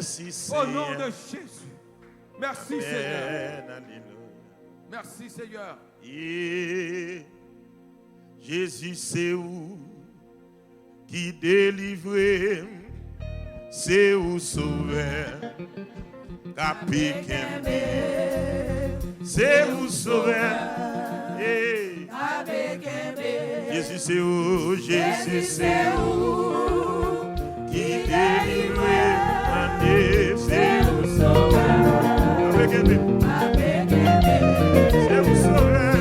Merci Seigneur. Au nom de Jésus. Merci Seigneur. Alléluia. Merci Seigneur. Et Jésus c'est où qui délivre, c'est où sauveur. Capé c'est où sauveur. Jésus c'est où, Jésus c'est où qui délivre, c'est où sauveur. Avec aimé. C'est où sauveur.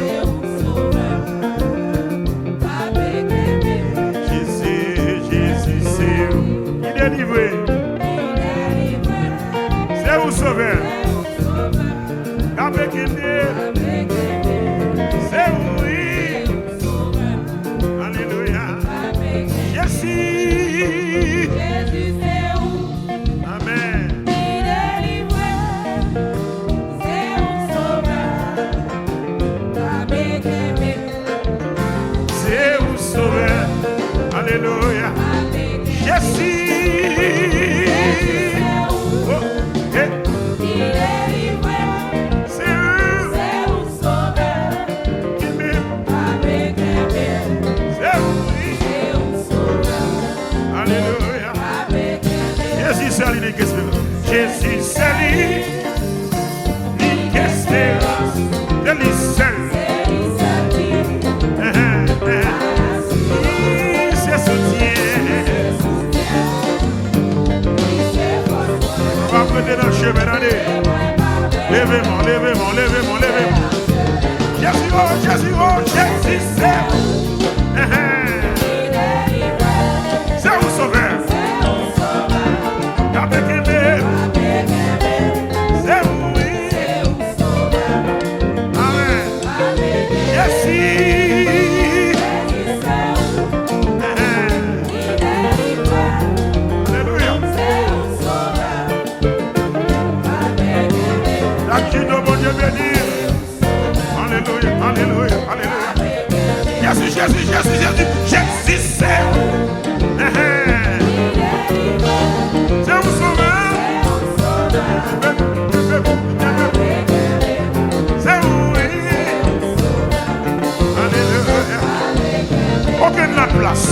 Jésus c'est où qui délivre, c'est où sauveur. Avec aimé. C'est où. Alléluia. Jésus. Amen. C'est où sauveur. Alléluia. Jésus. Oh, eh. C'est où sauveur. Il m'aime. C'est où. Alléluia. Jésus c'est lui qui espère. Jésus c'est lui qui espère. De lui seul. C'est soutien. On va prêter dans le chemin. Levez-moi, levez-moi, levez-moi, levez-moi. Jésus, oh, Jésus, oh, Jésus c'est. C'est où sauveur. Avec aimé. C'est où, oui. Amen. Jésus. Alléluia. La qui de mon Dieu béni. Alléluia, alléluia, alléluia. Jésus, Jésus, Jésus, Jésus. Jésus c'est. C'est où sauveur. C'est où, oui. Alléluia. Aucune la place.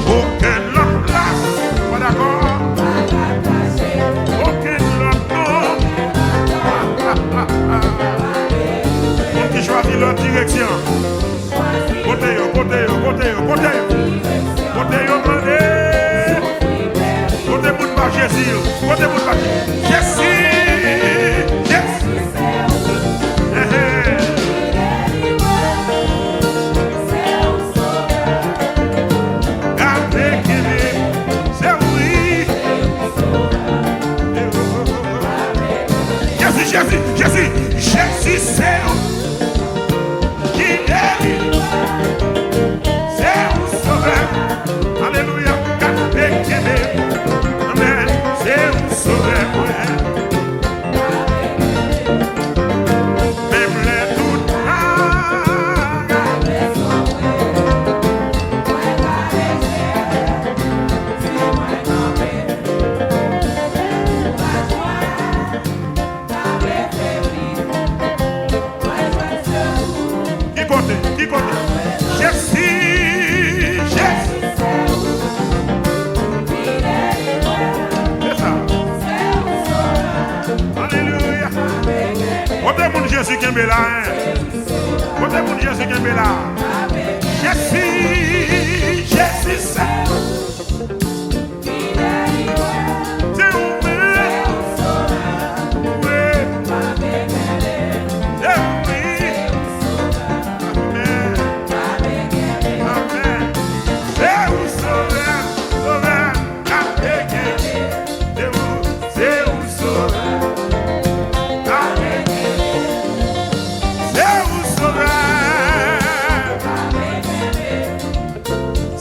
Aucune la place. Pas d'accord. Aucune la place. Donc qui choisit leur direction. Côté, côté, côté, côté. Côté, côté. Côté, bout par Jésus. Côté, bout par Jésus. Jésus, Jésus, Jésus, c'est où qui délivre, c'est où sauveur. Alléluia, amen, c'est où sauveur. Même les doutes, qui compte, Jésus, Jésus, c'est ça. Alléluia. Côté mon Jésus qui est là, côté mon Jésus qui est là. Jésus, Jésus, c'est.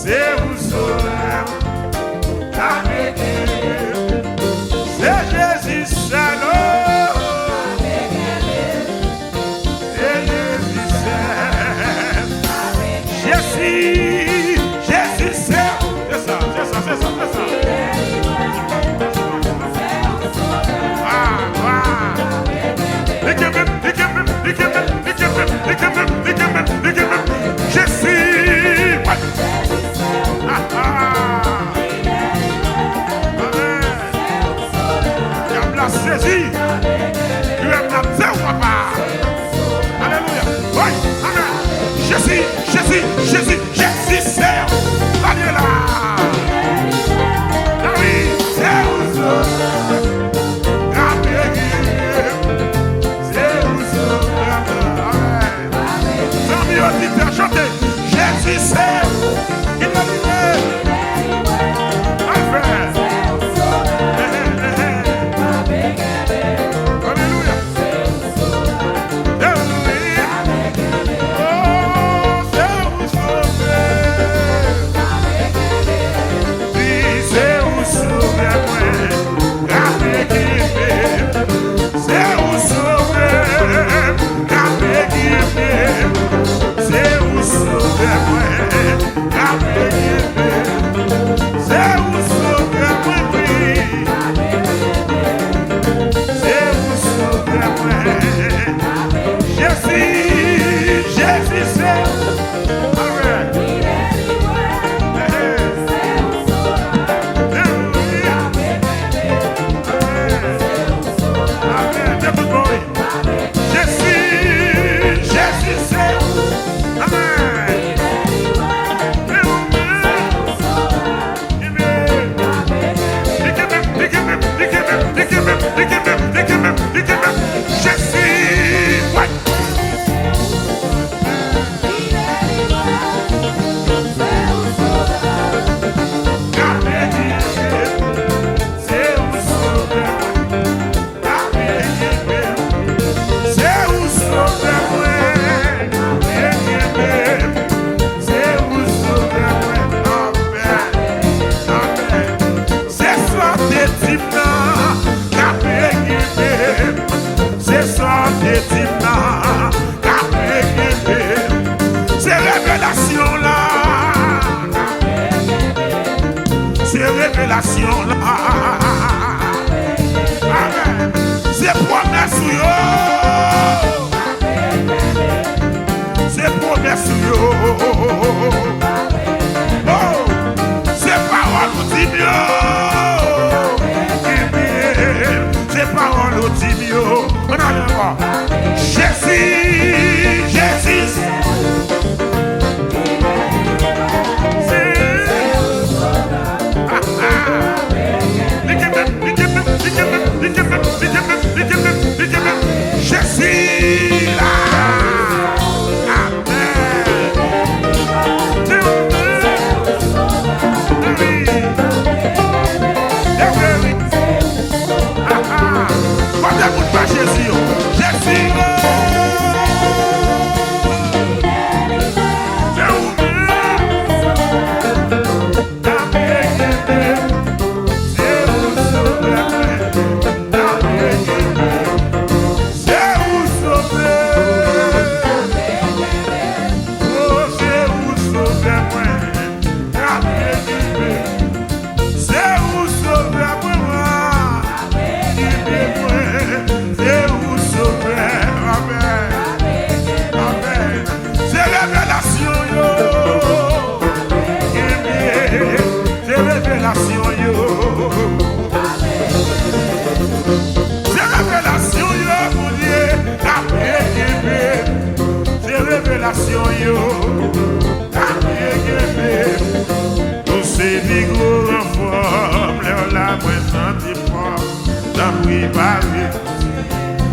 C'est où sauveur. la saisir. Tu es notre papa. Alléluia. Oui, amen. Jésus, c'est allez là. Ah oui, c'est où chanter. Jésus c'est il m'a livré. Alfred. Alléluia. C'est promesse c'est promesse c'est parole c'est parole on a le droit. Jésus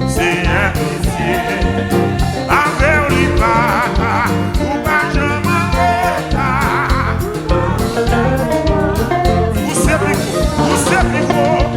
c'est un métier. Avec lui pas, ou pas jamais. Vous c'est plus gros.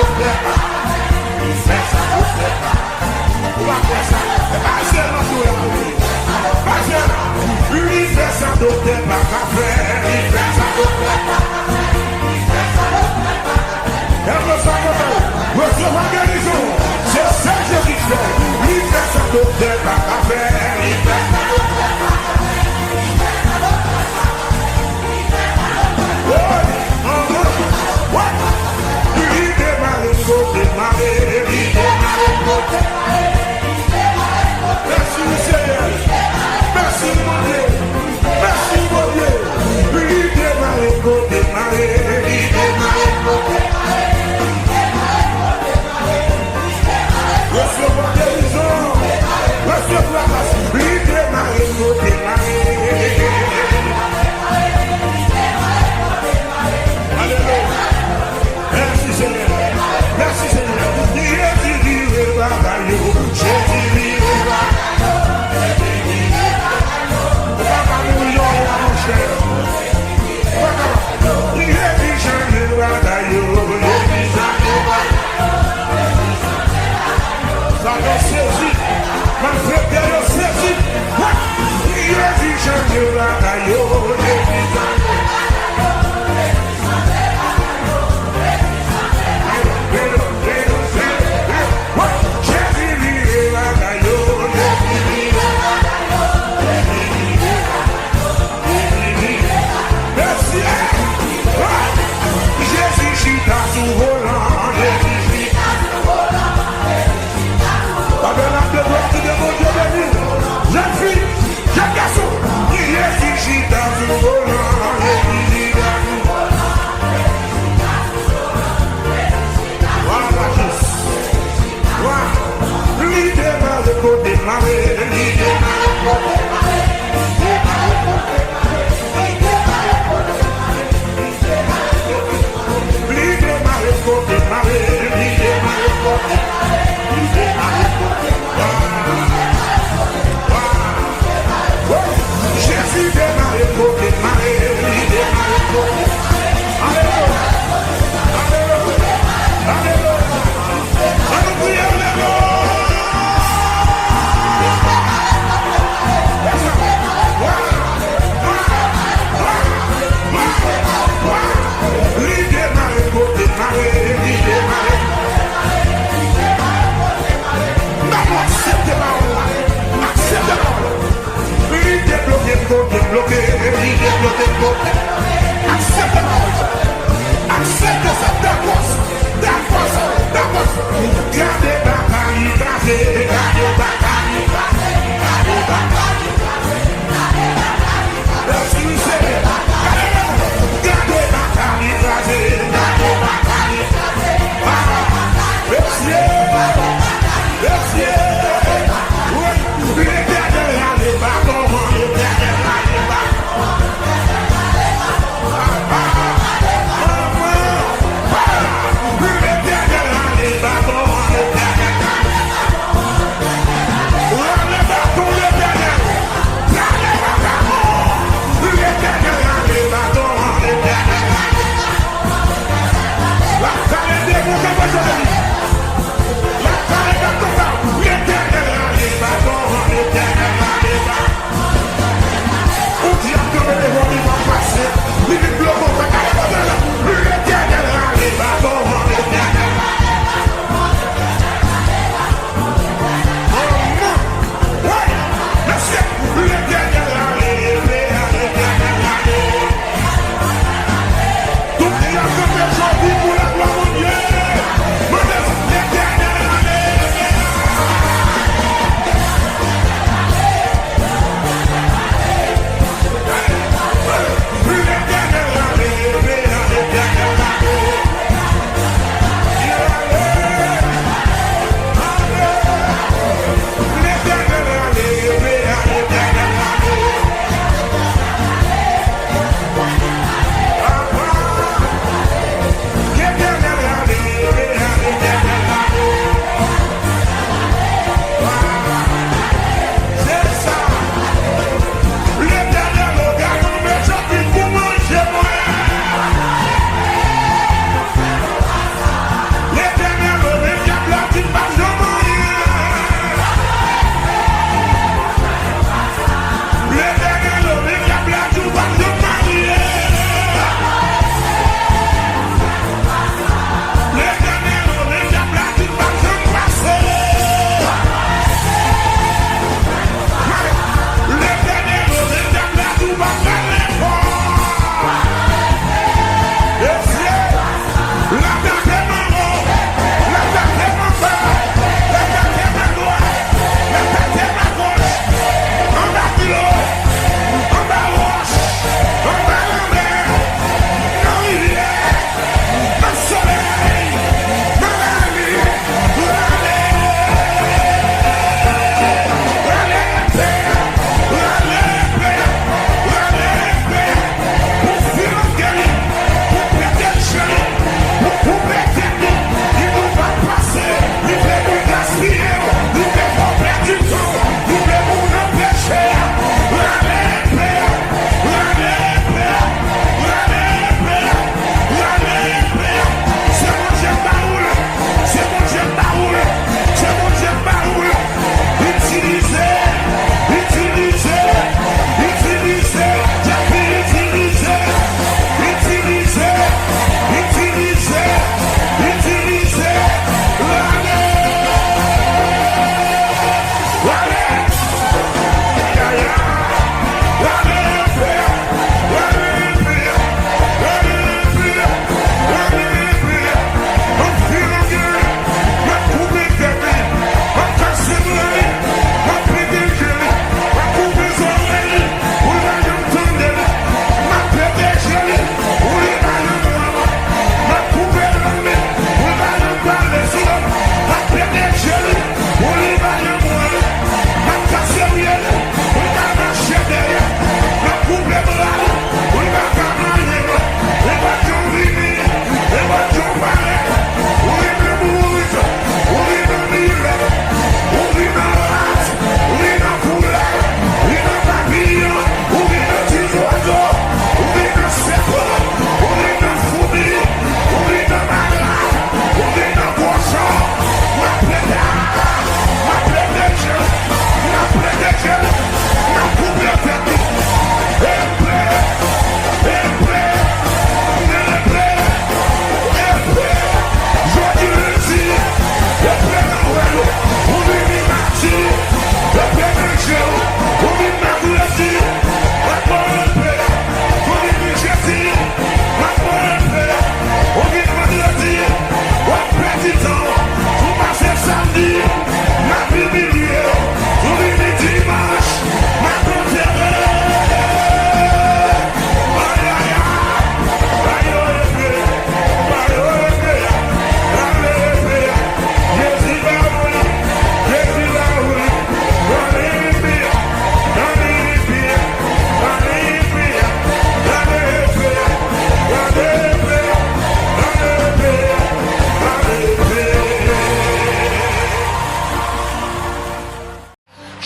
docteur. Il fait ça docteur. On va faire ça. Pas seulement pour la vie. Pas seulement. Il fait ça docteur, pas qu'à faire. Il fait ça docteur. Il fait ça docteur. Elle me fait ça. Recevoir guérison. C'est ça que je dis fait. Il fait ça docteur, pas qu'à faire. Il fait ça docteur. What? You eat them and go.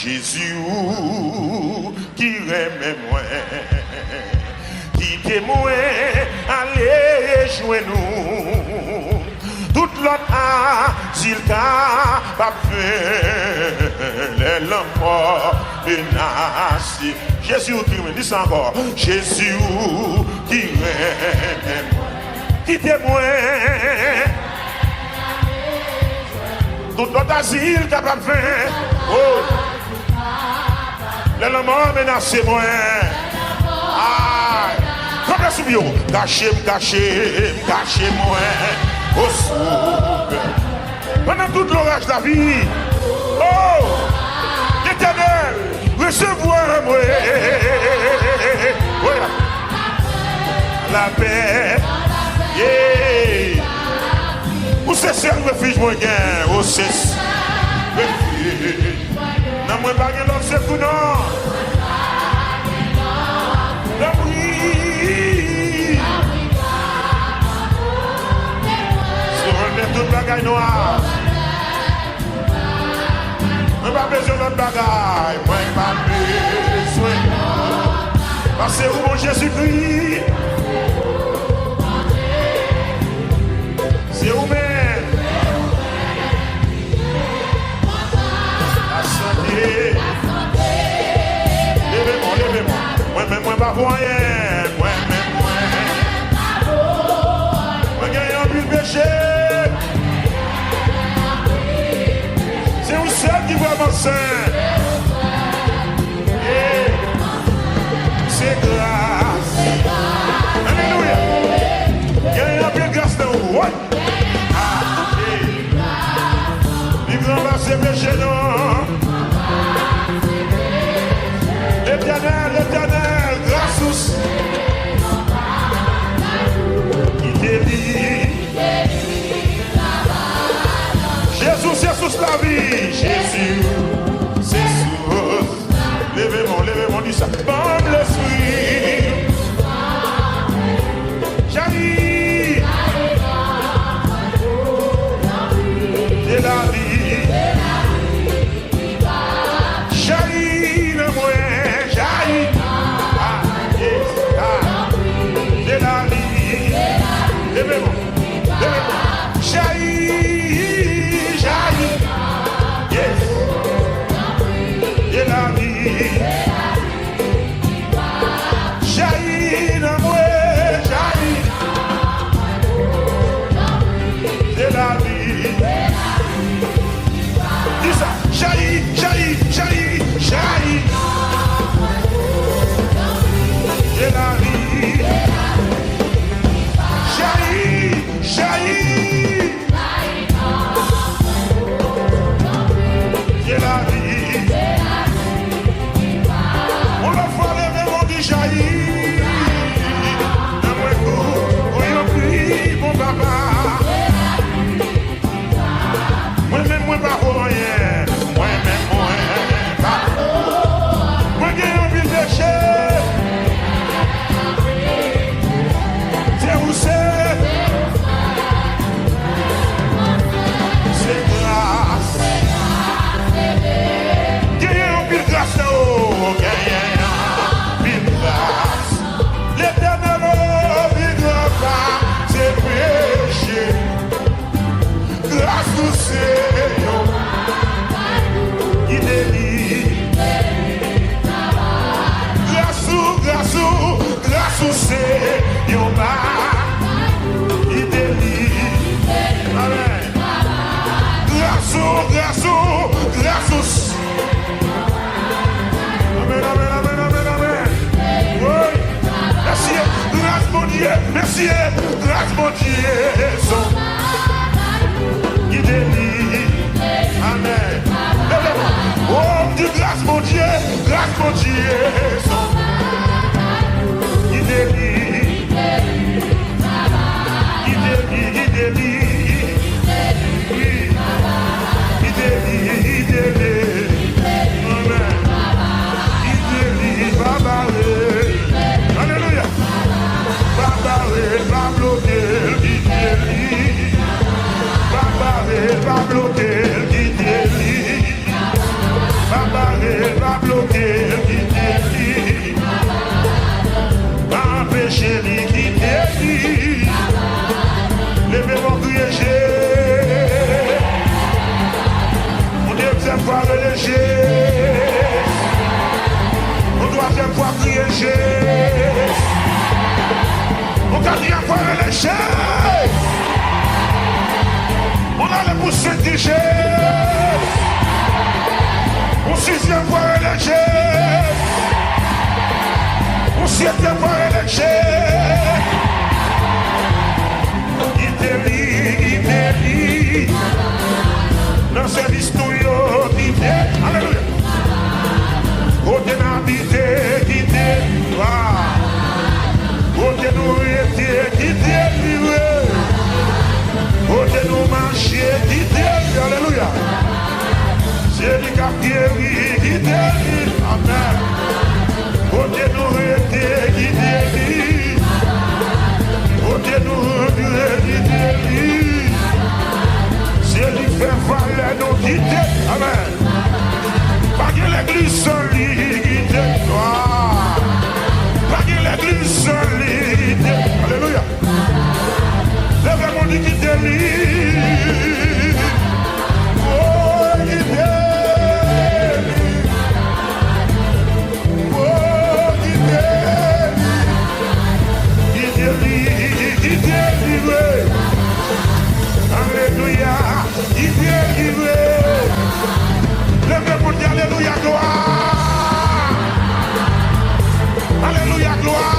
Jésus qui remet moi, qui témoin, allez jouer nous. Toute l'autre s'il t'a pas fait, les lampes menacées. Jésus qui me dit ça encore. Jésus qui remet moi, qui témoin. Toute l'autre asile capable de faire. Oh. Les lampes menacées moi. Ah. Comme la soubio. Cachez moi. Au soupe. Pendant tout l'orage de la vie. Oh. L'Éternel. Recevoir moi. Voilà. La paix. Yeah. Où c'est ce refuge moi gain? Où c'est ce refuge? Non, moi pas l'autre secours non. L'abri. Sur toute bagaille noire. Moi pas besoin d'autre bagaille. Moi pas besoin. Parce que où mon Jésus-Christ. C'est où-même. La santé. Levez-moi. Moi, pas pour rien. Moi, gagne un but de péché. C'est vous seul qui voit mon sein. C'est grâce. Alléluia. Gagne un but de grâce dans vous. C'est péché non. L'éternel, grâce qui délivre. Jésus, c'est sous la vie. Jésus, c'est sous. Levez-moi, dis ça. Bon l'esprit. J'arrive. C'est la vie. Merci, grâce mon Dieu, qui délivre. Amen. Oh, Dieu, grâce mon Dieu, qui délivre. Qui délivre. Oui. Qui délivre. Amen. Qui délivre, Baba. Alléluia. Pas bloquer, qui délivre. Pas bloquer, qui délivre. léger. Au troisième fois, crier Jésus. Au quatrième fois, léger. On a les poussées de Jésus. Au sixième fois, léger. Au septième fois, léger. Il délie. Dans cette histoire, il délie. Alléluia. Côté n'habité, qui délie. Côté nous était, qui délie. Côté nous marcher, qui délie. Alléluia. C'est lui qui a guéri, qui délie. Amen. Côté nous était, qui délie. Côté nous qui délie. C'est lui qui fait valer nos guider. Amen. Pas que l'église solide. Pas que l'église solide. Alléluia. Lève mon dit qui délie. Oh, qui délie. Oh, qui délie. Qui délie. Qui délie. Alléluia. Qui délie. Lève mon dit alléluia, gloire. Alléluia, gloire.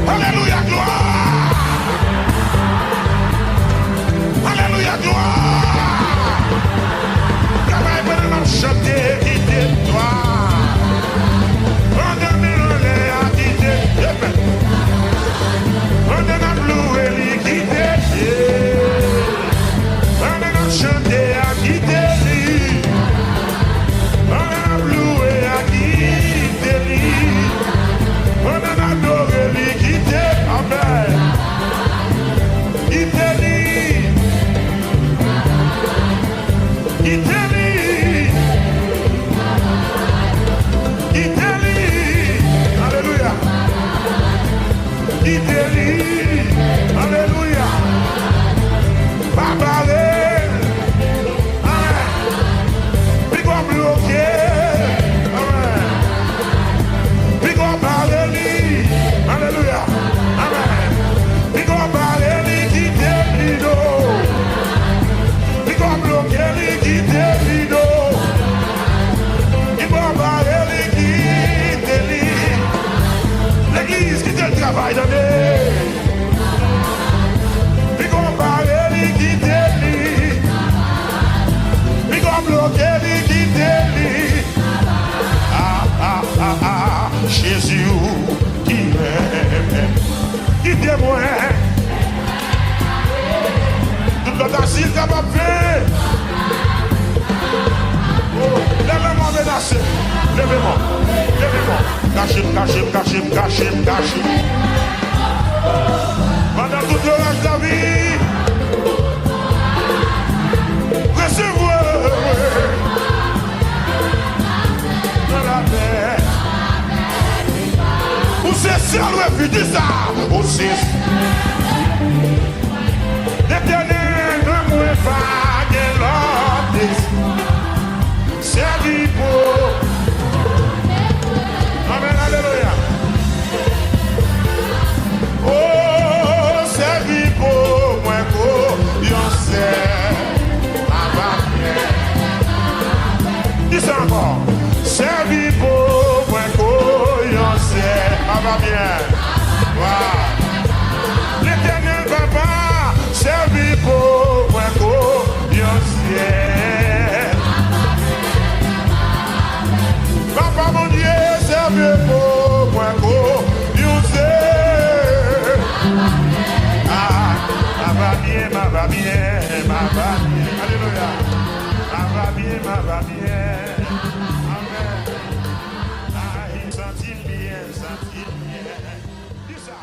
Alléluia, gloire. Alléluia, gloire. Travaille pour nous chanter, quitter toi. On a mis l'air à quitter. On a loué, quitter. On a chanté à quitter. On a loué à quitter. On a adoré, quitter. Amen. Quitter. Quitter. Quitter. Alléluia. Quitter. Alléluia. Papa. L'église qui te travaille dans les. Puis qu'on parle, qui délie. Puis qu'on bloque, qui délie. Jésus qui m'aime, qui témoigne. Tout notre asile capable de faire. Oh, lève-moi menacé. Lève-moi. Cachez. Pendant toute l'orage de la vie, recevez dans la paix. Où c'est ça le refuge du ça? Où c'est l'éternel ne mouille pas de l'ordre. C'est du beau. Amen, alléluia. Oh, c'est du beau, moi, y'en sait. Dis ça encore. C'est du beau, moi, y'en sait. Va bien. Wow. L'éternel papa, c'est du beau, moi, y'en sait. Papa, mon Dieu, c'est du beau, moi, y'en sait. Va bien. Alléluia. Va bien. Amen. Il sentit bien. Dis ça.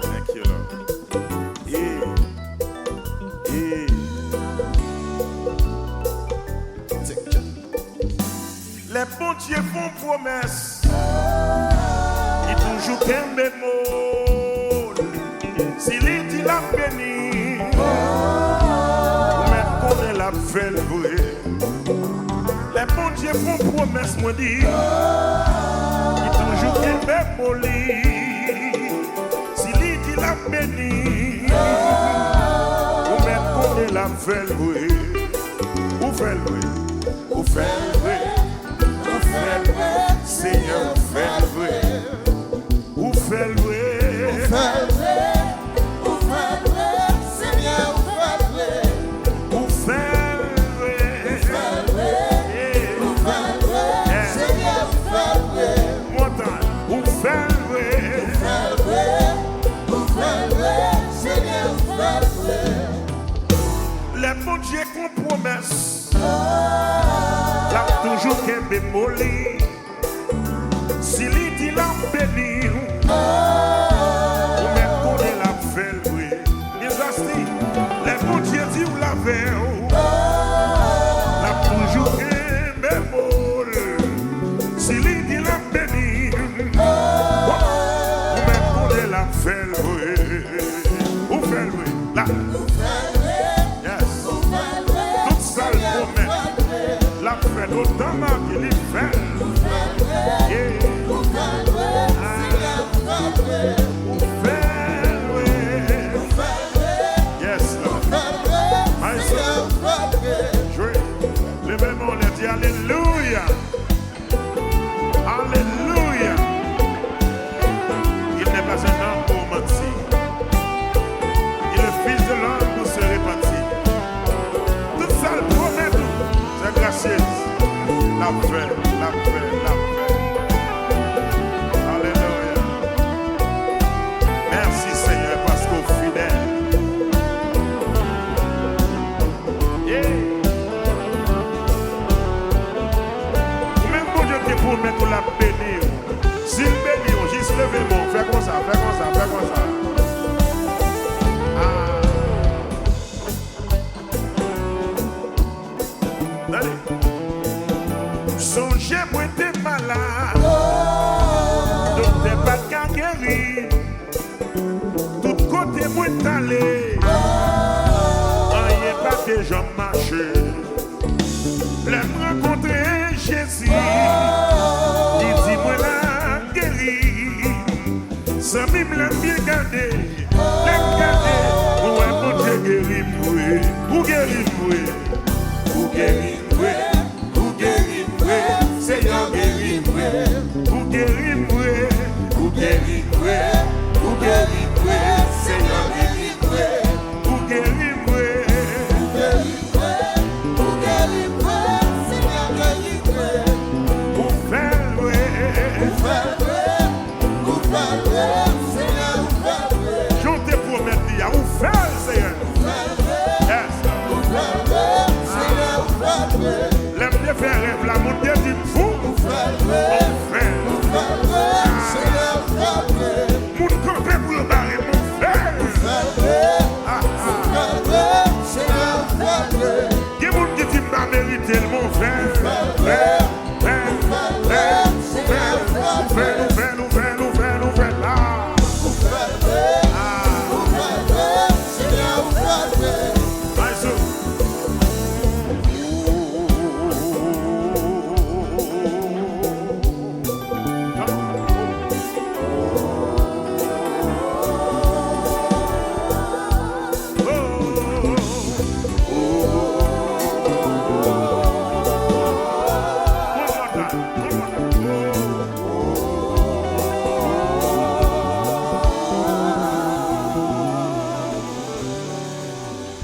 Thank you, Lord. Yeah. Les bons dieux font promesse. Ils toujours qu'un bémol. S'il dit la béni, mais qu'on est la fait vrai. Les bons dieux font promesse, moi dit. Ils toujours qu'un bémol. S'il dit la béni, mais qu'on est la fait vrai. Où fait vrai? Où fait vrai? Seigneur, fais le vrai. Où fait le vrai? Où fait le vrai? Seigneur, où fait le vrai? Où fait le vrai? Où fait le vrai? Seigneur, où fait le vrai? Montagne, où fait le vrai? Où fait le vrai? Seigneur, où fait le vrai? Les bons dieux qu'on promesse, là toujours qu'un bémoli. S'il dit la béni, ou même qu'on est la fait oui. Mes amis, les bons dieux disent ou la veille, là toujours qu'un bémoli. S'il dit la béni, ou même qu'on est la fait oui. Ou fait oui, là. Yes. Toute ça le promet. La fait autant qu'il y fait. Yeah. Yes, Lord. My son. Levez-moi, on a dit Alléluia. Alléluia. Il n'est pas un homme pour mentir. Il est le fils de l'homme pour se répartir. Tout ça le promet tout. C'est gracieux. La paix, la paix, la paix. Alléluia. Merci Seigneur parce qu'au fidèle. Yeah. Même pour Dieu qui promet qu'on la bénir. S'il bénit, on juste levez-moi. Fais comme ça, fais comme ça, fais comme ça. Allez. Songez, moi t'es malade. Donc t'es pas qu'à guérir. Tout côté, moi t'es allé. Rien pas que j'en marche. L'aime rencontrer Jésus. Il dit, moi la guérir. Sans mime l'aime bien garder. L'aime garder. Ouais, mon Dieu guérit, moi. Ou guérit, moi. Ou guérit, moi. Seigneur guéris-moi, ou guéris-moi, ou guéris-moi, ou guéris-moi, Seigneur guéris-moi, ou guéris-moi, Où guéris-moi, Seigneur guéris-moi. ou fais-le, Où fait le vrai, Seigneur, où fait le vrai? je te promets, ou fais-le, Seigneur. Yes. Où fait le vrai, Seigneur, où fait le vrai? L'aime de faire rêve, la montagne dit fou. Où fait le vrai, Seigneur, où fait le vrai? Mon campé pour le barrer, mon frère. Où fait le vrai, Seigneur, où fait le vrai? Qui vous dit qu'il m'a mérité, mon frère.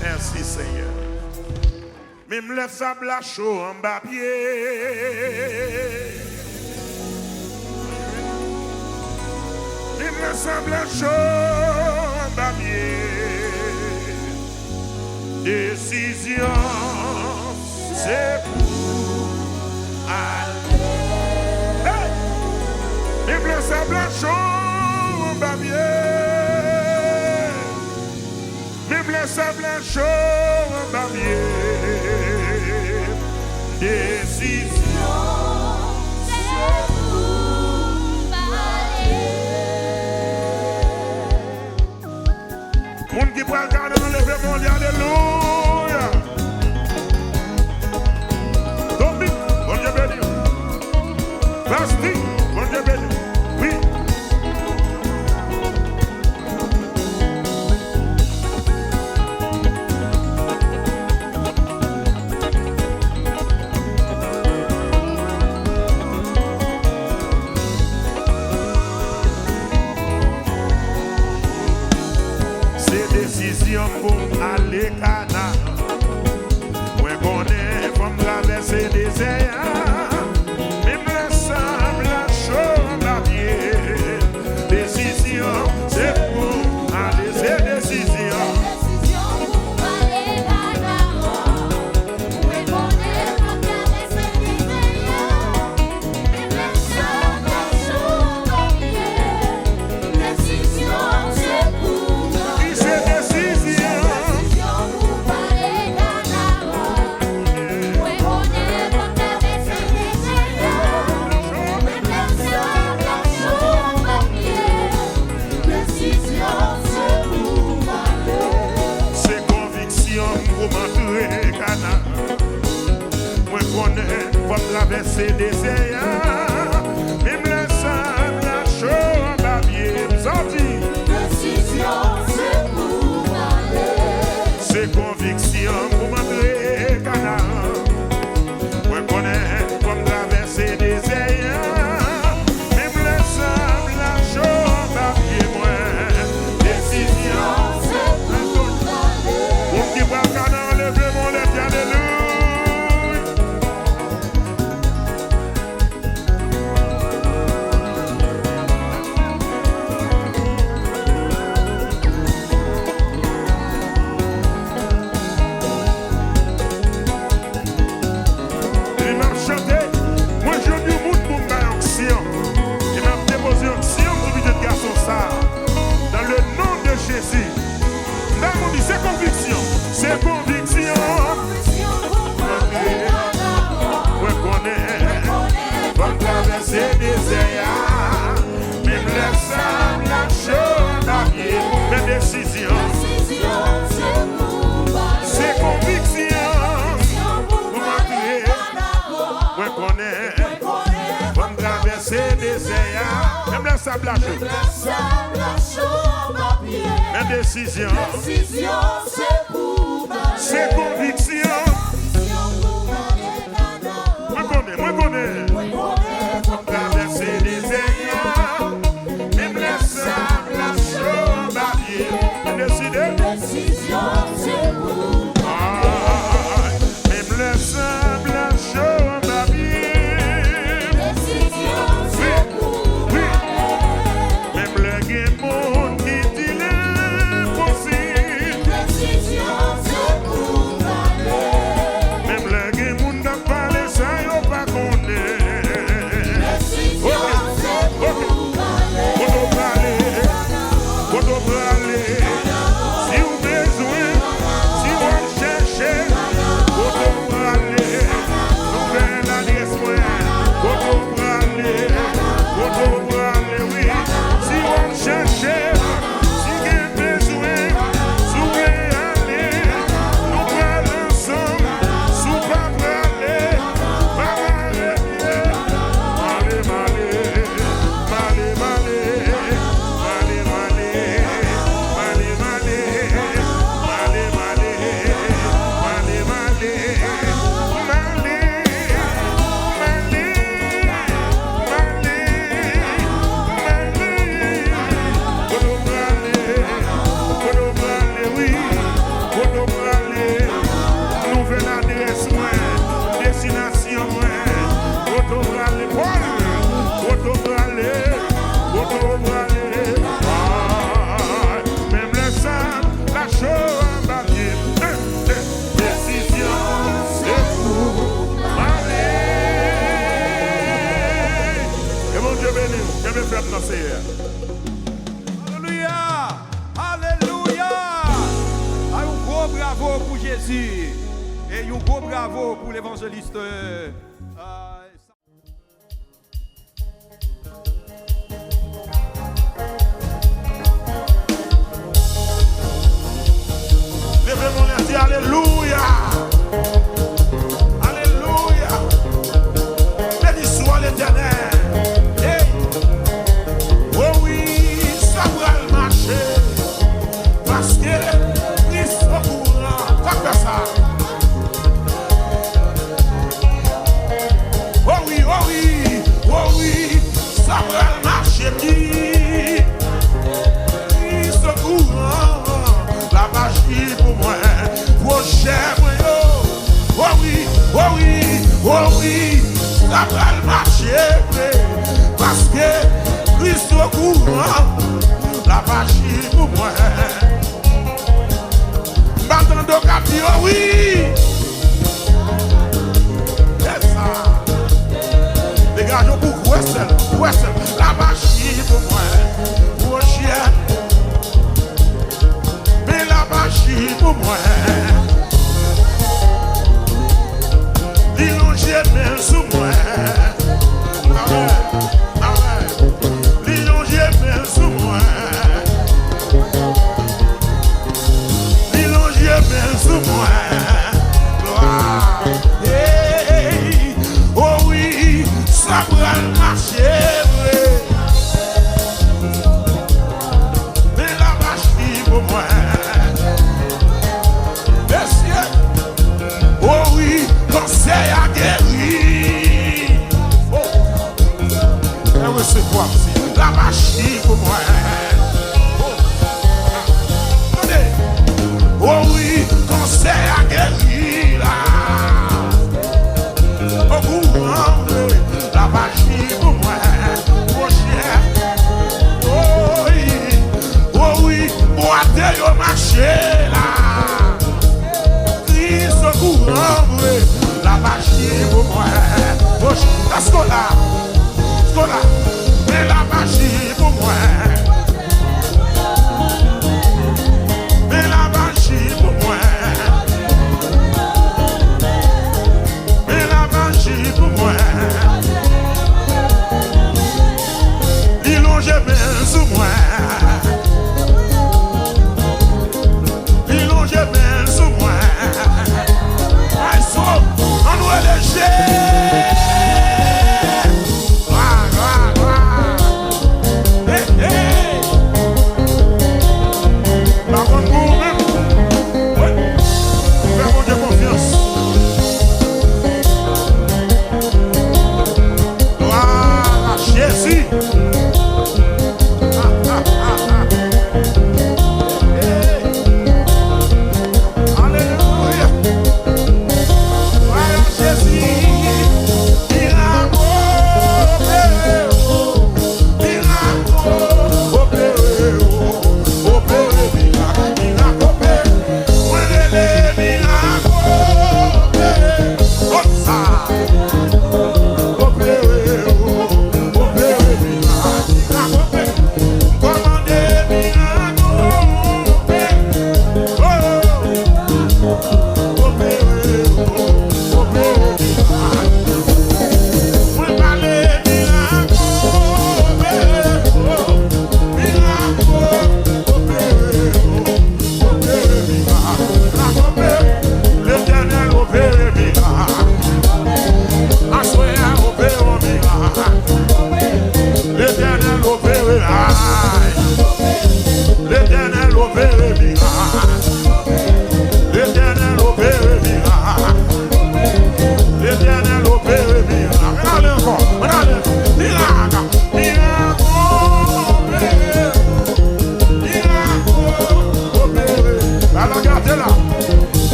Merci Seigneur. Même le sable à chaud en bas pied. Même le sable à chaud en bas pied. Décision, c'est pour aller. Hey! Même le sable à chaud en bas pied. Même le sable chaud en babier. Décision, connais, faut traverser des désert. Même les sables, la chaux, en papier, sorti. Décision, c'est pour aller. C'est conviction pour m'entrer Canaan. Moi connais, faut traverser des désert. Même les sables, la chaux, en papier, moi. Décision, C'est pour aller. pour qui va Canaan, levez mon lèvre, alléluia. Il m'a chanté, moi je dis au monde pour ma action. Il m'a déposé une action pour lui de garçon ça. Dans le nom de Jésus. Là, on dit c'est conviction. C'est conviction. Ouais, connaît. Pour traverser des airs. Même les sables, la chaux, la vie. Mes décisions. C'est conviction. Pour m'entrer. Ouais, connaît. Pour traverser des airs. Même les sables, la chaux. Mes décisions. C'est conviction. Moi connais. Pour traverser des airs. Même les sables, la chaux, la vie. Mes décisions. Même le sable, la chaux, ma vie. Oui, même le guémon qui dit l'impossible. Même le guémon n'a pas les ça, y'a pas qu'on est. Si vous besoin, si vous cherchez, vous aller. Nous venons l'adresse vous aller, oui. Si vous cherchez, si vous avez besoin, si vous voulez aller, nous allons ensemble. Si vous ne pouvez pas aller, même le sang, la chaux, un papier. Décision, c'est pour aller. Et mon Dieu béni, je vais faire danser. Alléluia. Alléluia. Un gros bravo pour Jésus. Et un gros bravo pour l'évangéliste. Levez mon lèvre, dis alléluia. Alléluia. Béni soit l'Éternel. Hey. Oh oui, ça va le marcher. Parce que Christ au courant. Quoi que ça? Oh oui, ça va le marcher. Christ au courant. La magie pour moi, pour cher moi. Oh oui, ça va le marcher. Parce que Christ au courant. La magie pour moi. M'attendons qu'à dire oh oui. C'est ça. Dégageons pour Wessel. La magie pour moi. Pour cher. Mais la magie pour moi. L'illonger même sous moi. L'illonger même sous moi. L'illonger même sous moi. magie pour moi. Let's go là. Let's go là. Mais la magie pour moi. Mais la magie pour moi. Mais la magie pour moi. Il longe bien sous moi. Il longe bien sous moi. I saw on nous léger.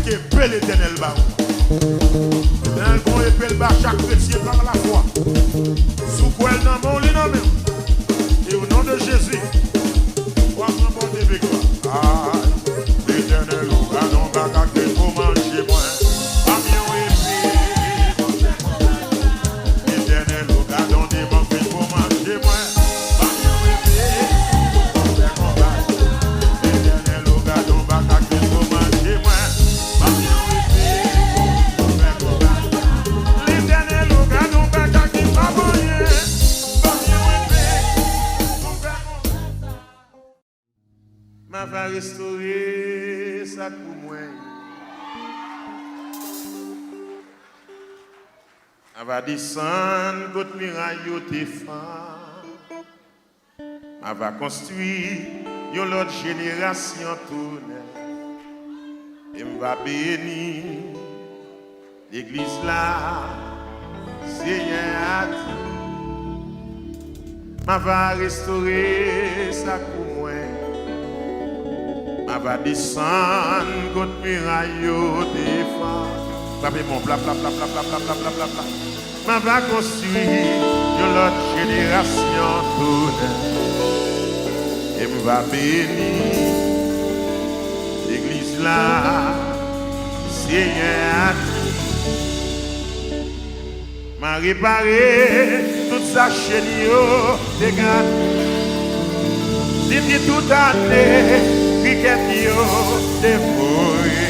que paix l'éternel bas. L'éternel qu'on épelle bas chaque chrétien par la foi. Sous quoi elle dans mon lit non même. Et au nom de Jésus, on va prendre bon avec toi. Ah, l'éternel, on va non pas qu'à pour manger moi. Amion épée. L'éternel, on va non des manques pour manger moi. Amion épée. L'éternel, on va non pas qu'à pour manger moi. Amion épée. L'éternel, on va non pas qu'à pour manger. Ma va restaurer ça pour moi. Elle va descendre contre miraille tes femmes. Elle va construire une autre génération tournée. Et elle va bénir l'église là. Seigneur, elle va restaurer ça pour moi. Elle va descendre contre muraille des femmes. Papé mon bla bla bla bla bla bla bla bla bla bla. Elle va construire une autre génération tournée. Et elle va bénir l'église là. Seigneur, m'a réparé toute sa chaîne dégradée. Dit toute année, cricket yo dévoré.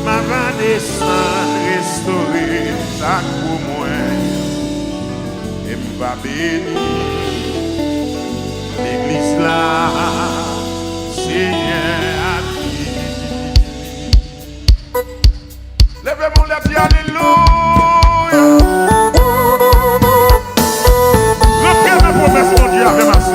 Ma va descendre, restaurer ça pour moi. Et m'va bénir l'église là, Seigneur. Levez-moi les pieds, alléluia. Reprenez ma promesse, mon Dieu, avec ma soeur.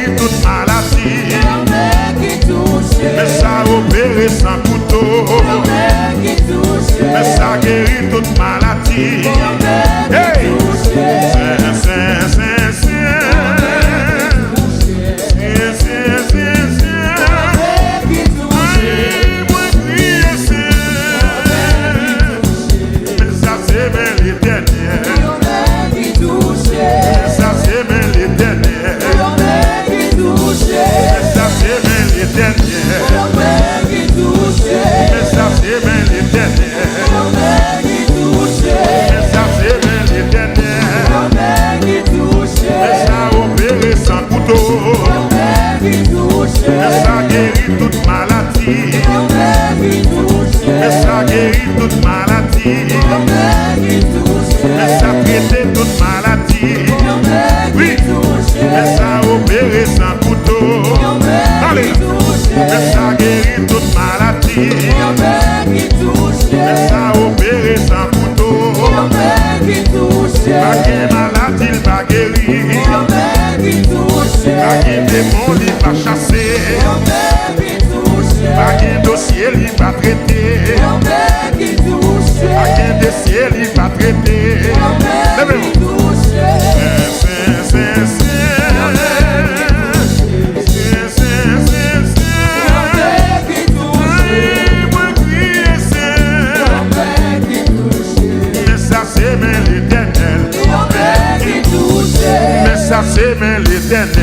guéri toute maladie. Mais ça opéré sans couteau. Mais ça guérit toute maladie. Hey! Mais ça guérit toute maladie. Mais ça guérit toute maladie. Mais ça traite toute maladie. Oui. Mais ça opéré sans couteau. Allez. Mais ça guérit toute maladie. Mais ça opéré sans couteau. Pas de maladie, il va guérir. Pas de démon, il va chasser. Pas de dossier, il va traiter. Pas de dossier, il va traiter. Mais ça c'est l'éternel. Mais ça c'est l'éternel.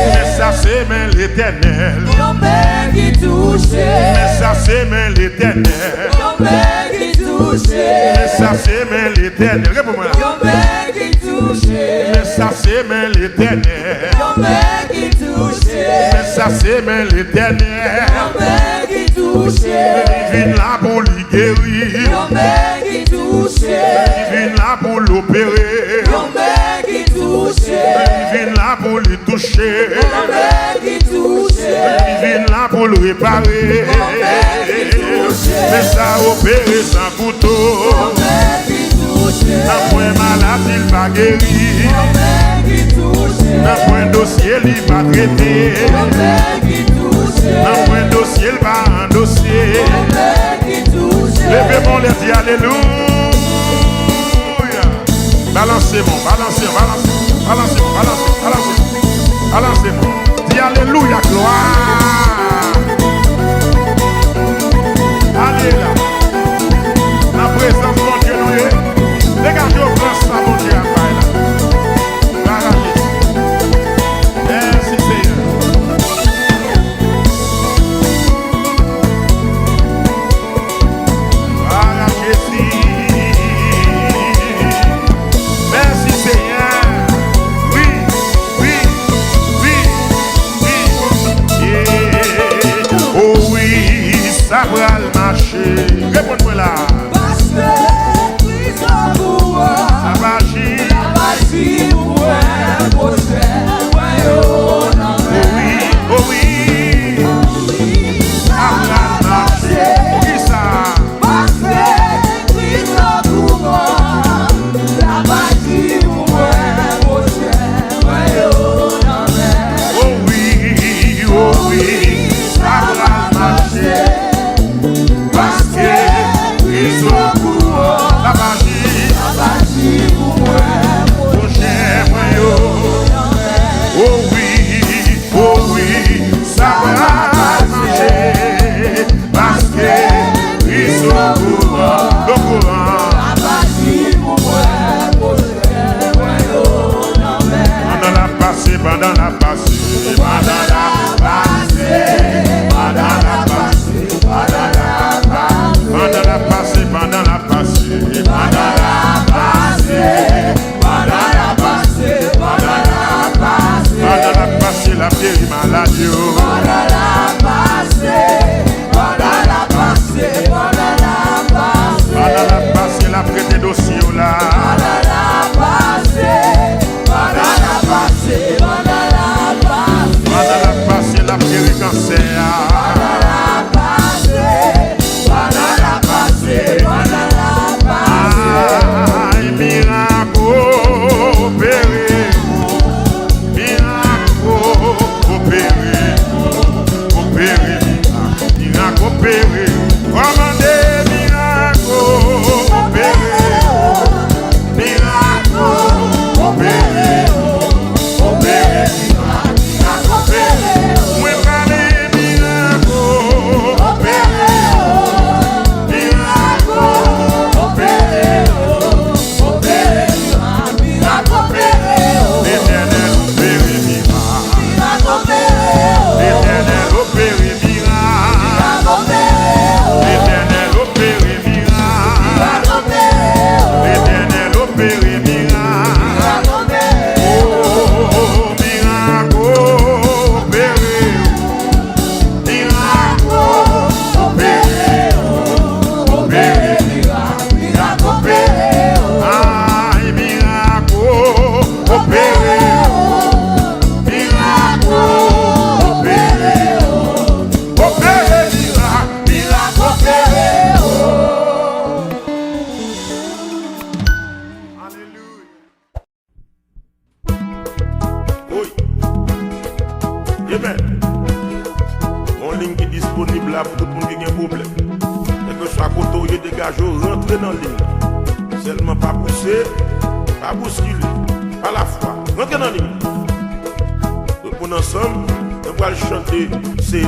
Mais ça c'est l'éternel. Mais ça c'est l'éternel. Mais ça c'est l'éternel. Réponds-moi là. Mais ça c'est l'éternel. Mais ça c'est l'éternel. Il vient là pour lui guérir. Il vient là pour l'opérer. Il vient là pour lui toucher. Il vient là pour le réparer. Mais ça opéré sans couteau. Un point malade il va guérir. Un point dossier il va traiter. Un point dossier il va endosser. Levez-moi les dit alléluia. Balancez-moi, balancez-moi, balancez-moi, balancez-moi, balancez-moi. Dis alléluia, gloire. Allez là. La présence de mon Dieu nous est. Regardez au grand ça, mon Dieu, à là. Garagez. Merci Seigneur. Merci Seigneur. Oui, oui, oui, oui. Yeah. Oh oui, ça va le marcher. Réponds-moi là. Ça va agir. Oh oui, ça va le marcher. Qui ça? Oh oui, ça va marcher. Parce que disponible là pour tout le monde qui a un problème. Quel que soit côté, dégage, rentrez dans l'île. Seulement pas pousser, pas bousculer, pas la foi. Rentrez dans l'île. Tout le monde ensemble, on va le chanter, c'est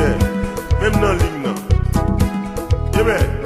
même dans l'île. Amen.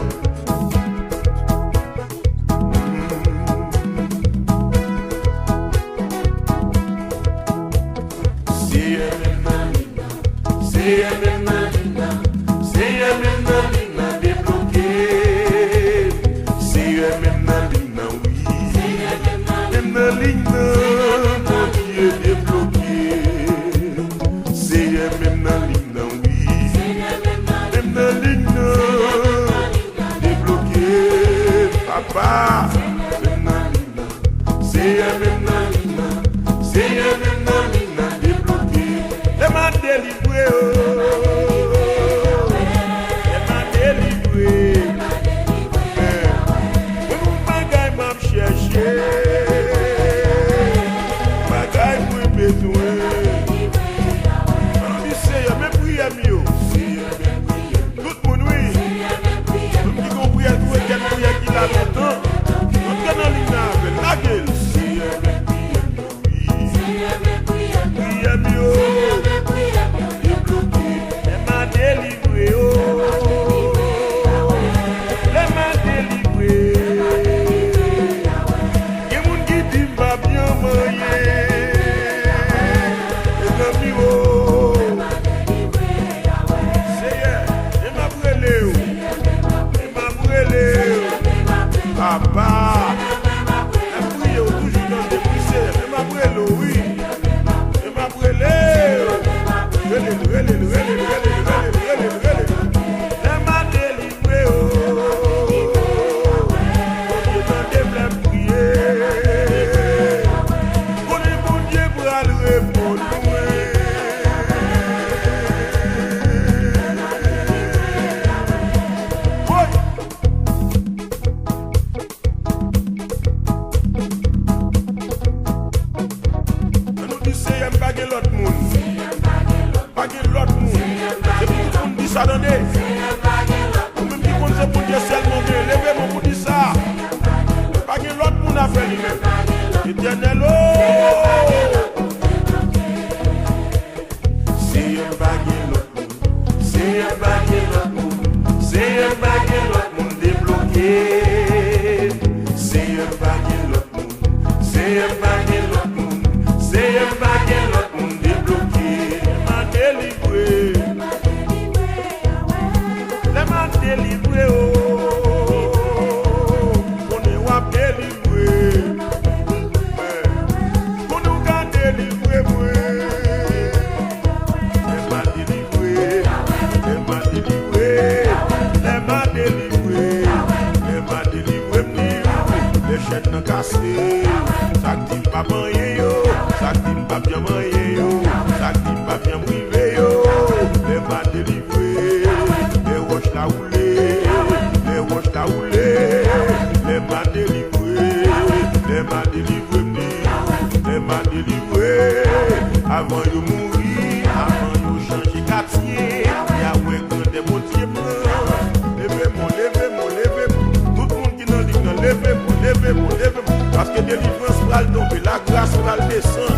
Avant de mourir, avant de changer quartier, il y a des mots qui levez-moi, levez-moi, levez-moi. Tout le monde qui nous dit levez-moi, levez-moi, levez-moi. Parce que délivrance va le tomber, la grâce va le descendre,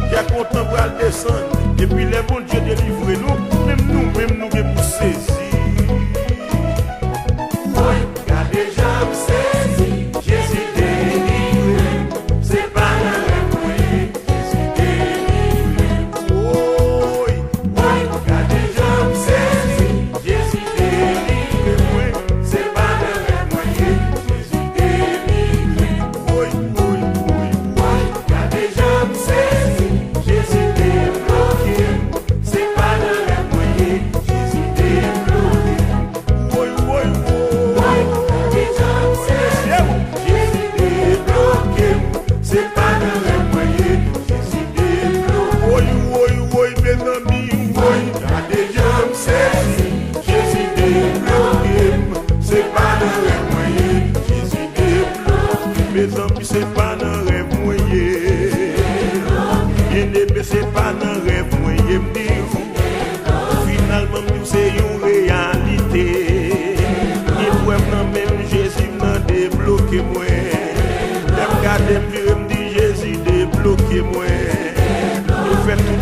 qui est content va le descendre. Et puis les bons Dieu délivrent nous, même nous pour saisir.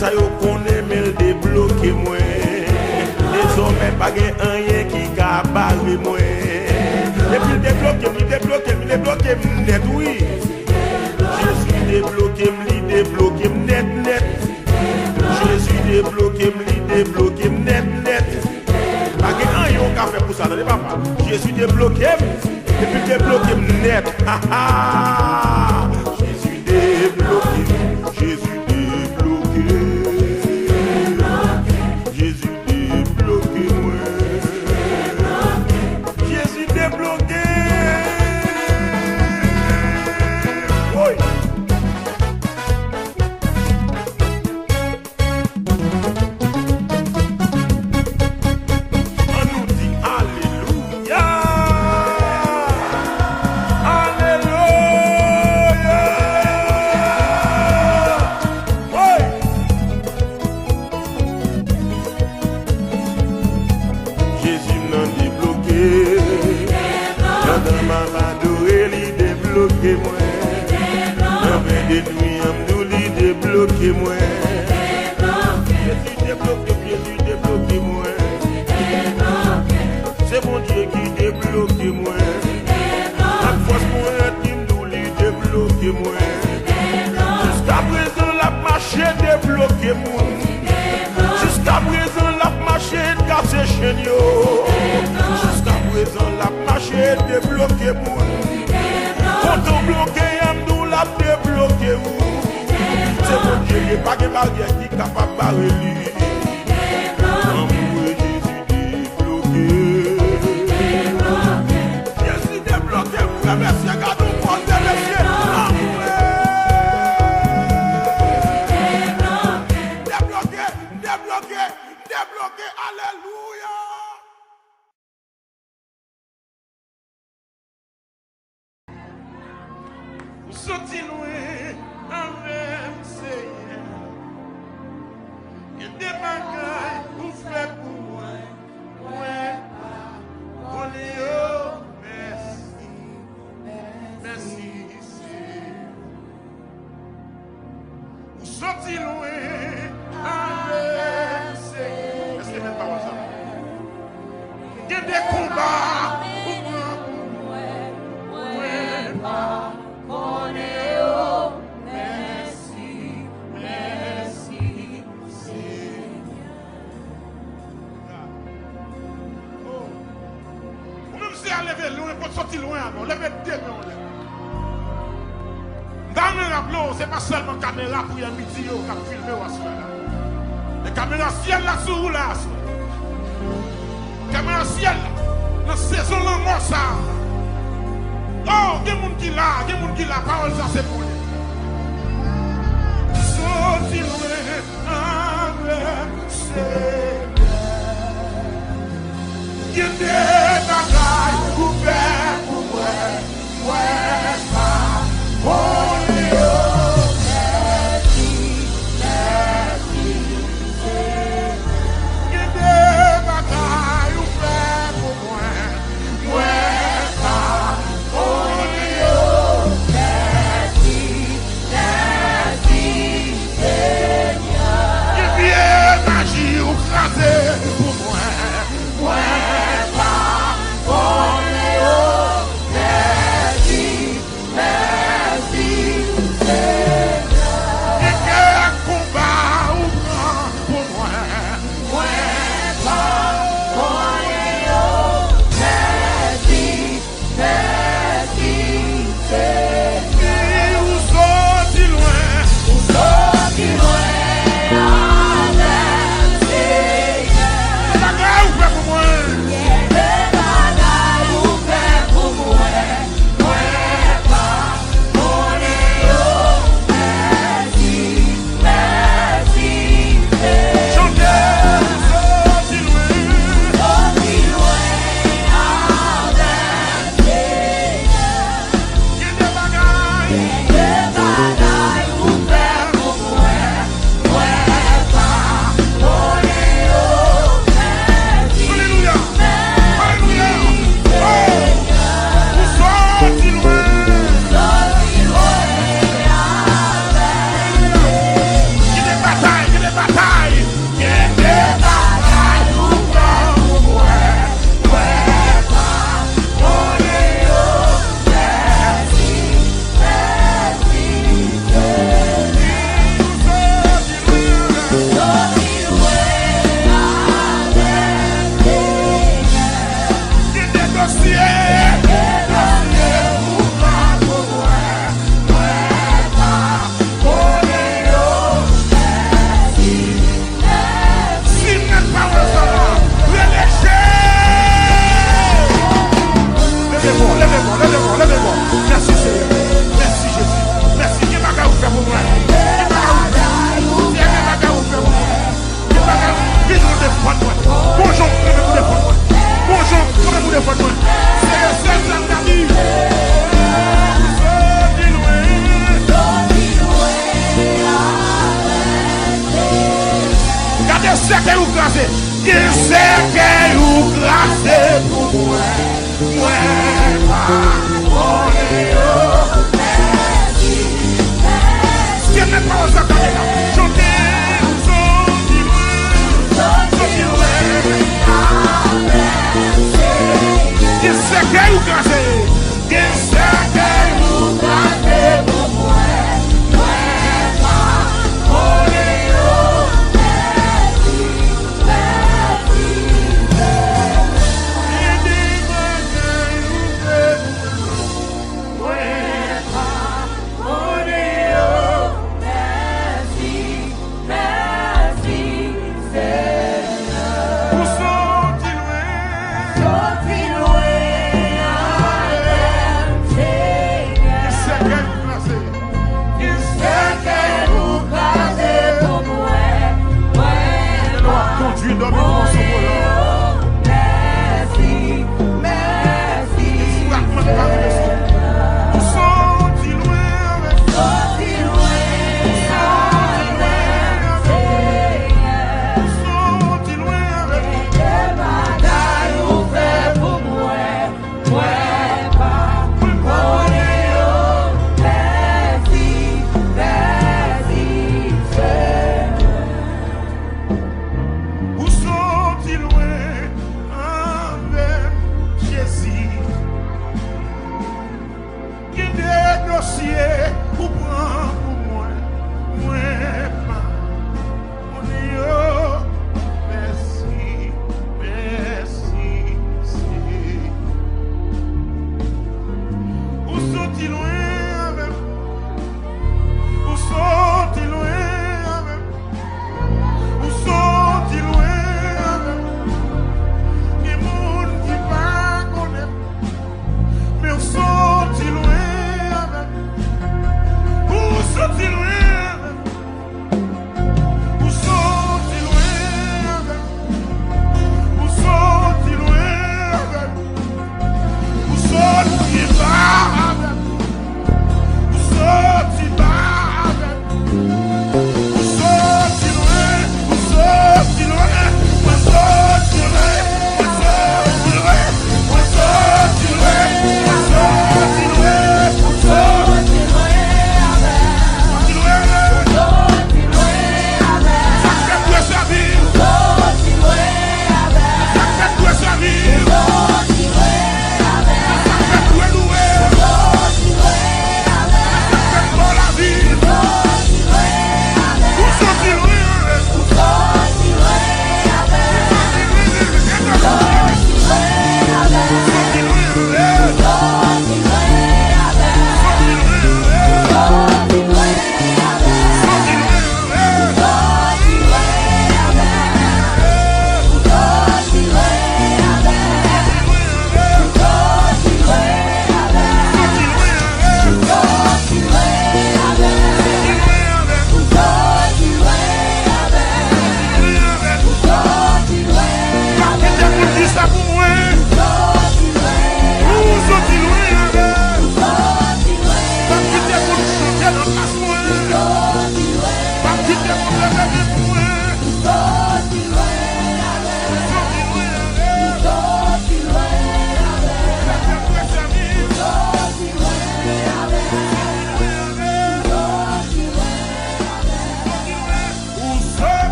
ça yo connaît mais le débloquer moi. Désormais pas rien qui a barré moi. Et puis débloquer net oui. Jésus débloqué net. Jésus débloqué net. Pas rien qui a fait pour ça, papa. Jésus débloqué et puis débloqué net. Jésus débloqué. Jésus débloqué moi. Jésus débloqué. Oui. On nous dit Alléluia. Alléluia. Oui. Jésus m'a débloqué. Quand m'a adoré, il débloqué moi. Dans des nuits, on nous débloqué moi. Jésus débloqué moi. C'est mon Dieu qui débloqué moi. La force pour un team nous débloqué moi. Jusqu'à présent, la machine débloqué moi. Jusqu'à présent, la machine casse chez nous. Jusqu'à présent, la machine débloqué moi. Quand on bloqué, nous l'a débloqué. C'est mon Dieu qui n'est pas de barrière qui est capable de barrer lui. Amour Jésus débloqué. Jésus débloqué, frère, merci, regardons pour Dieu, monsieur. Amour. Débloqué, alléluia. Sorti loin avec Seigneur. Il y a des bagailles pour faire pour moi. Ouais, on est merci. Merci, Seigneur. Vous sorti loin avec Seigneur. Est-ce que même pas ça? Il y a des combats pour moi. Ouais, lever loin, pour sortir loin avant. Levez deux mains. Caméra blanc, c'est pas seulement caméra pour y midi qui a filmé ou à ce là. Les caméras ciel là sur là. Caméra ciel là. Dans saison là mort ça. Oh, il y a des gens qui là, parole ça c'est pour lui. Sortir loin avec Seigneur. Il y a des bagailles pour faire pour moi. Ouais, ça. Pour moi, ouais, Levez-moi. Merci Seigneur. Merci Jésus. Merci. Dieu m'a fait pour moi. Bonjour, prenez-vous des fois. Bonjour, prenez-vous des fois. C'est la vie. Regardez ce qu'elle vous glacé. Qu'est-ce qu'elle vous glacé pour moi. Ce n'est pas aux attendés là. Chantez. Qu'est-ce que vous cassez? Qu'est-ce que vous cassez pour moi?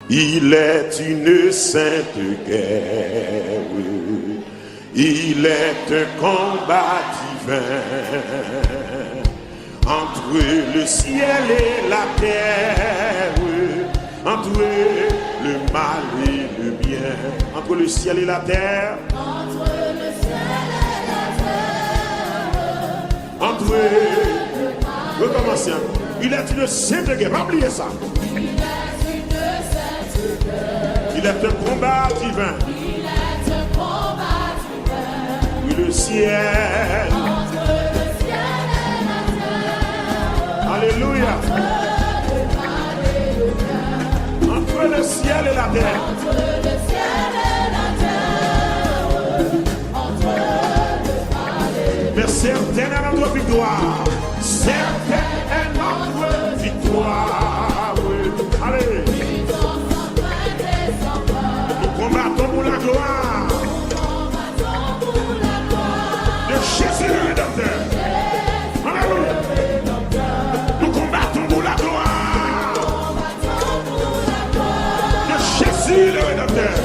Il est une sainte guerre, il est un combat divin entre le ciel et la terre, entre le mal et le bien, entre le ciel et la terre, Entre le ciel et la terre, entre recommencez encore. Il est une sainte guerre, pas oublier ça. il est une sainte guerre, Il est un combat divin. il est un combat divin. Oui, le ciel. Entre le ciel et la terre, Alléluia. Alléluia. Entre le ciel et la terre. Entre le ciel et la terre, entre le Alléluia. Mais certaine est notre victoire. Certaine est notre victoire. Oui. Allez. Nous combattons pour la gloire de Jésus le Rédempteur. Alléluia. Nous combattons pour la gloire de Jésus le Rédempteur.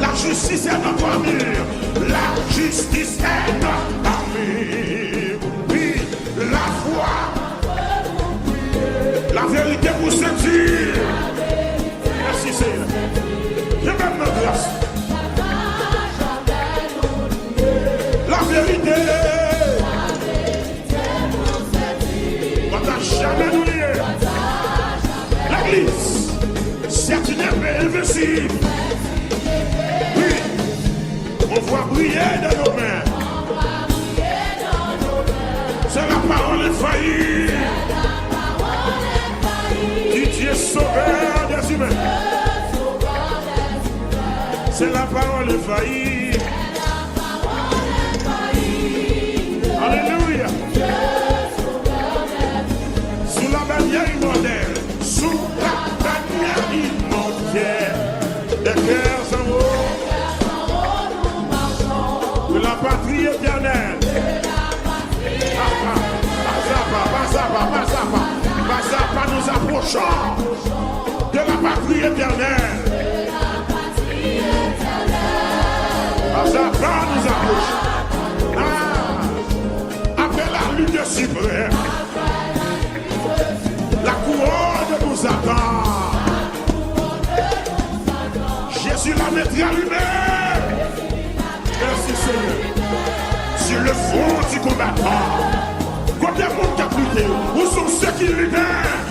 La justice est notre armure. La justice est notre armure. Oui, la foi. La vérité pour sentir. Merci Seigneur. Je donne ma grâce. La vérité. On t'a jamais oublié. L'église, c'est une épée invincible. Oui, on voit briller de nos mains. C'est la parole infaillible. Qui est sauveur des humains. C'est la parole infaillible. Alléluia. Sous la bannière immortelle, sous la bannière immortelle, des cœurs en haut, de la patrie éternelle. Pas nous approchons de la patrie éternelle. Pas nous approchons. Après la lutte suprême, la couronne nous attend. Jésus la mettra lui-même. Merci Seigneur. Sur le front du combattant. Quand il y a monde qui a plutté, où sont ceux qui libèrent?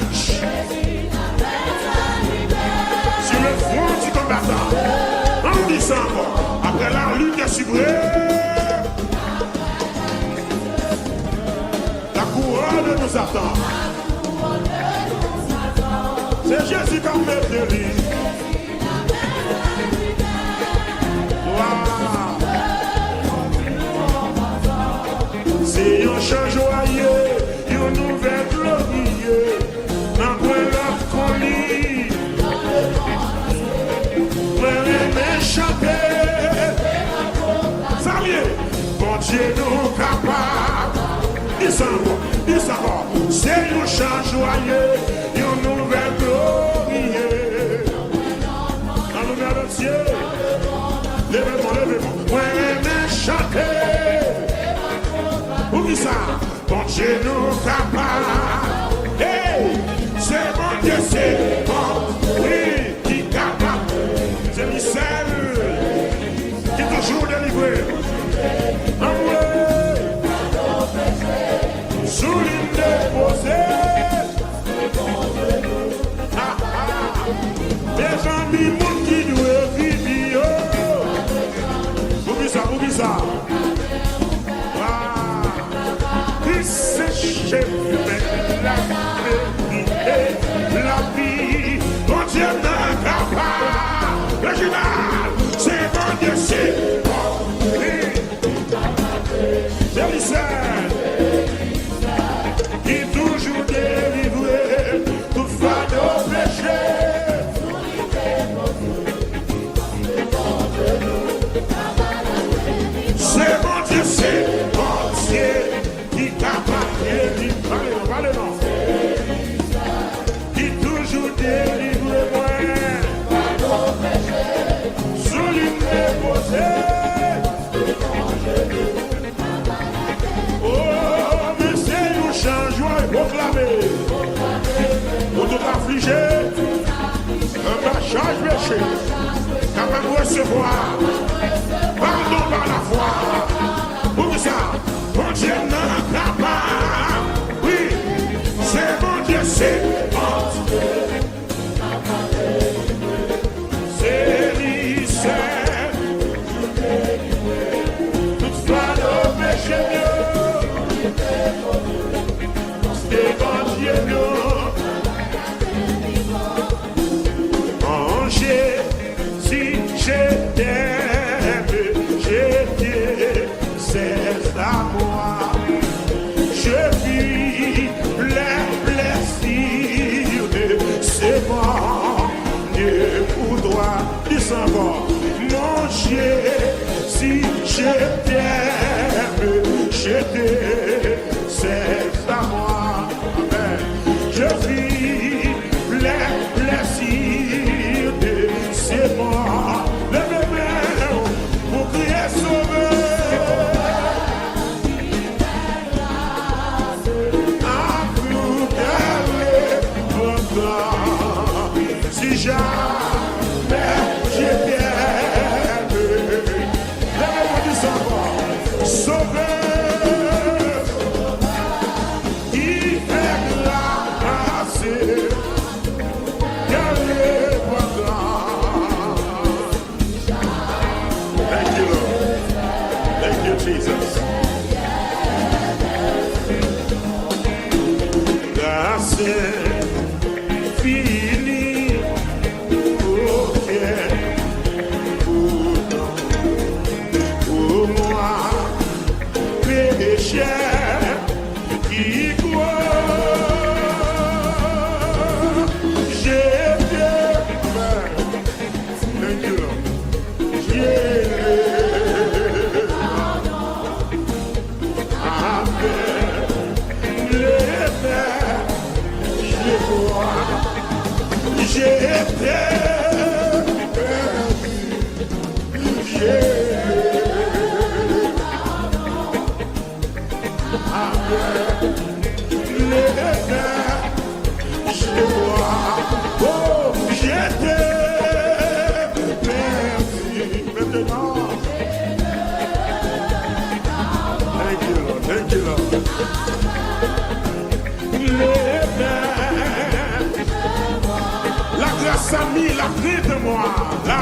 Sur le front du combattant. En disant encore, après la lutte suprême, la couronne nous attend. C'est Jésus qui a fait de lui. C'est un chant joyeux, une nouvelle glorieuse, dans l'autre qu'on lit. Mais chanter, salut, bon Dieu nous capable. Dis ça encore, c'est un chant joyeux, une nouvelle glorieuse. Dans le nom de Dieu, levez-moi, mais chanter. Oublie ça, bon Dieu nous capable. Hey, c'est bon Dieu, c'est bon, oui, qui capable. C'est lui seul qui est toujours délivré. Envoyé, sous l'île déposée. Des amis, monde qui doit vivre. Oublie ça. C'est la vie, bon Dieu n'a capable. Régional, c'est bon Dieu, c'est bon. C'est lui seul qui toujours délivré tout fardeau péché. C'est bon Dieu, c'est bon Dieu. Qui toujours proclamer. Pour tout affligé, un charge péché, capable de recevoir, pardon par la foi. Pour ça, mon Dieu n'a capable. Oui, c'est mon Dieu, c'est mon Dieu. C'est lui, c'est toutefois nos péchés mieux. C'est mon Dieu mieux. Si je t'aime, je t'ai, c'est à moi. Je vis les plaisirs de ce monde pour toi. Dis encore, mon Dieu, si je t'aime, je t'ai, c'est à moi. Amen. Je vis les plaisirs de c'est moi, le bébé, pour crier sauver. À tout aller longtemps, si jamais je t'aime, lève-moi du sang, sauver, qui fait grâce, garder longtemps. Thank you, Jesus. Grâce fini, ok, pour moi, péché qui croit, j'ai bien, thank you, Lord. Thank you, Lord. La grâce a mis la clé de moi. La